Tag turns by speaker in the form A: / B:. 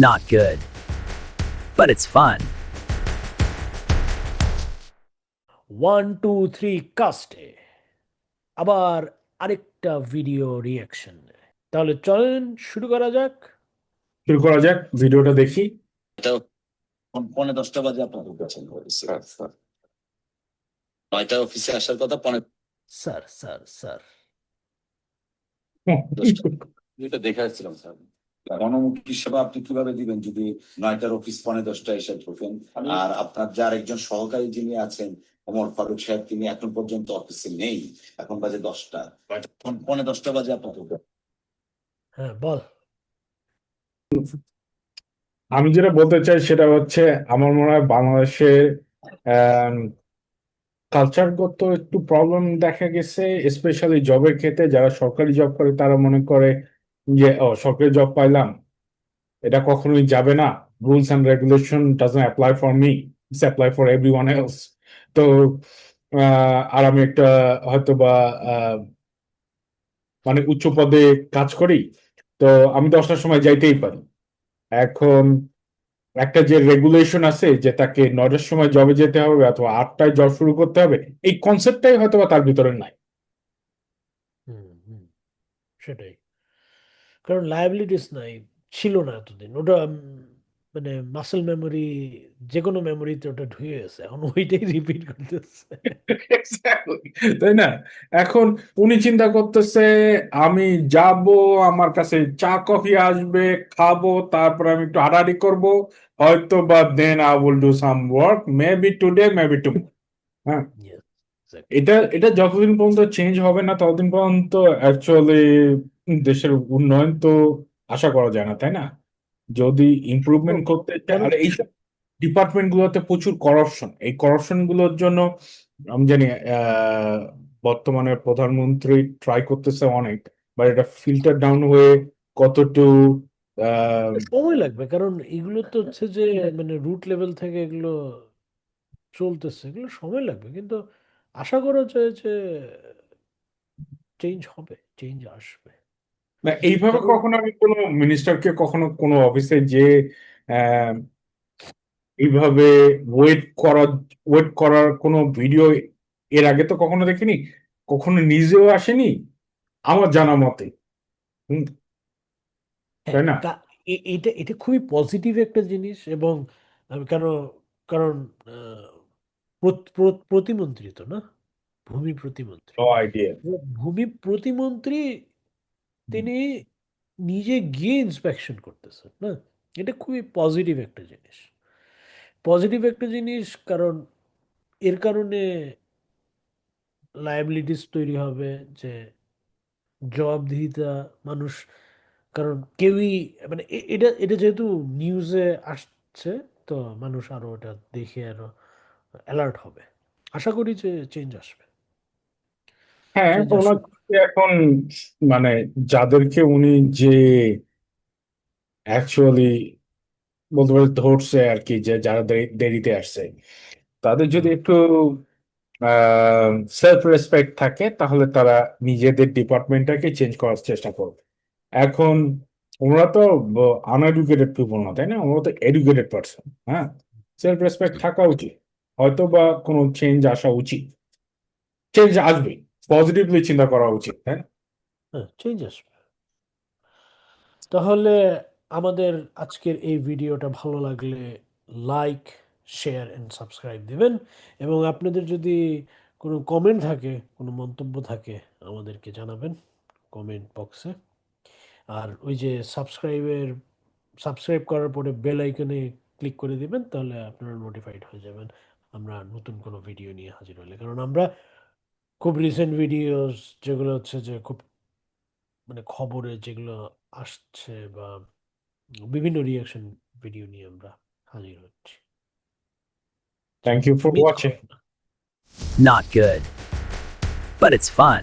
A: Not good, but it's fun.
B: 1 2 3 কাস্টে আবার আরেকটা video reaction. তাহলে চলেন শুরু করা যাক।
C: শুরু করা যাক, ভিডিওটা দেখি।
D: এটাও 9:10 বাজে আপনার কাছে নয়টা অফিসে আসার কথা
B: স্যার স্যার স্যার
D: 10টা এটা দেখে আসছিলাম স্যার। গণমুখী সেবা আপনি কিভাবে দিবেন যদি 9টার অফিস 9:10টায় এসে ঢোকেন? আর আপনার যার একজন সহকারী যিনি আছেন ওমর ফারুক সাহেব, তিনি এখন পর্যন্ত অফিসে নেই। এখন বাজে 10টা, 9:10 বাজে আপনার
B: হ্যাঁ বল।
C: আমি যেটা বলতে চাই সেটা হচ্ছে, আমার মনে হয় বাংলাদেশের কালচারগত একটু প্রবলেম দেখা গেছে, স্পেশালি জবের ক্ষেত্রে। যারা সরকারি জব করে তারা মনে করে যে সরকারি জব পাইলাম, এটা কখনোই যাবে না, rules and regulation doesn't apply for me, it's apply for everyone else. তো আর আমি একটা হয়তো বা মানে উচ্চ পদে কাজ করি, তো আমি 10টার সময় যাইতেই পারি। এখন একটা যে রেগুলেশন আছে যে তাকে 9টার সময় জবে যেতে হবে অথবা 8টায় জব শুরু করতে হবে, এই কনসেপ্টটাই হয়তো বা তার ভিতরে নাই।
B: হুম হুম সেটাই, কারণ লায়াবিলিটিস নাই, ছিল না এতদিন। ওটা মানে মাসেল মেমোরি, যে কোনো মেমোরিতে ওটা ঢুকে গেছে, এখন ওইটাই রিপিট করতেছে।
C: Exactly, তাই না? এখন উনি চিন্তা করতেছে আমি যাব, আমার কাছে চা কফি আসবে, খাবো, তারপর আমি একটু আড়াআড়ি করব, হয়তো বা then I will do some work, maybe today maybe tomorrow. হ্যাঁ,
B: Yes, exactly.
C: এটা এটা যতদিন পর্যন্ত চেঞ্জ হবে না ততদিন পর্যন্ত অ্যাকচুয়ালি দেশের উন্নয়ন তো আশা করা যায় না, তাই না? যদি ইমপ্রুভমেন্ট করতে চায়,
B: কারণ
C: আর এইসব ডিপার্টমেন্ট গুলোতে প্রচুর করাপশন, এই করাপশন গুলোর জন্য আমি জানি বর্তমানে প্রধানমন্ত্রী ট্রাই করতেছে অনেক, বাট এটা ফিল্টার ডাউন হয়ে কতটুকু আহ,
B: সময় লাগবে, কারণ এগুলো তো হচ্ছে যে মানে রুট লেভেল থেকে এগুলো চলতেছে, এগুলো সময় লাগবে, কিন্তু আশা করা যায় যে চেঞ্জ হবে, চেঞ্জ আসবে।
C: না, এইভাবে
B: কারণ
C: কখনো আমি কোনো মিনিস্টারকে কখনো কোনো অফিসে যে এইভাবে ওয়েট করার কোনো ভিডিও এর আগে তো কখনো দেখিনি, কখনো নিজেও আসেনি আমার জানা মতে। হুম,
B: হ্যাঁ,
C: তাই না?
B: এটা এটা খুবই পজিটিভ একটা জিনিস। এবং আমি কেন, কারণ প্রতিমন্ত্রী তো না, ভূমি প্রতিমন্ত্রী।
C: No idea.
B: ভূমি প্রতিমন্ত্রী তিনি নিজে গিয়ে ইন্সপেকশন করতেছেন না, এটা খুবই পজিটিভ একটা জিনিস। পজিটিভ একটা জিনিস, কারণ এর কারণে লায়াবিলিটিস তৈরি হবে, যে জবাবদিহিতা মানুষ, কারণ কেউই মানে এটা এটা যেহেতু নিউজে আসছে, তো মানুষ আরো এটা দেখে আরো অ্যালার্ট হবে। আশা করি যে চেঞ্জ আসবে,
C: হ্যাঁ,
B: চেঞ্জ
C: ওনার
B: আসুক।
C: এখন মানে যাদেরকে উনি যে অ্যাকচুয়ালি বলতে পারে ধরছে আর কি, যে যারা দেরিতে আসছে, তাদের যদি
B: হুম।
C: একটু সেলফ রেসপেক্ট থাকে তাহলে তারা নিজেদের ডিপার্টমেন্টটাকে চেঞ্জ করার চেষ্টা করবে। এখন ওনারা তো আনএডুকেটেড পিপল না, তাই না? ওনারা তো এডুকেটেড পার্সন। হ্যাঁ, সেলফ রেসপেক্ট থাকা উচিত, হয়তো বা কোনো চেঞ্জ আসা উচিত, চেঞ্জ আসবে, পজিটিভলি চিন্তা করা উচিত, তাই না?
B: হ্যাঁ, চেঞ্জ আসবে। তাহলে আমাদের আজকের এই ভিডিওটা ভালো লাগলে লাইক, শেয়ার এন্ড সাবস্ক্রাইব দিবেন। এবং আপনাদের যদি কোনো কমেন্ট থাকে, কোনো মন্তব্য থাকে, আমাদেরকে জানাবেন কমেন্ট বক্সে। আর ওই যে সাবস্ক্রাইব করার পরে বেল আইকনে ক্লিক করে দিবেন, তাহলে আপনারা নোটিফাইড হয়ে যাবেন আমরা নতুন কোনো ভিডিও নিয়ে হাজির হলে। কারণ আমরা খুব রিসেন্ট ভিডিওস, যেগুলো হচ্ছে যে খুব মানে খবরে যেগুলো আসছে, বা বিভিন্ন রিয়াকশন ভিডিও নিয়ে আমরা হাজির হচ্ছি। তো
C: thank you for
B: miss
C: watching.
B: করেন না।
A: Not good, but it's fun.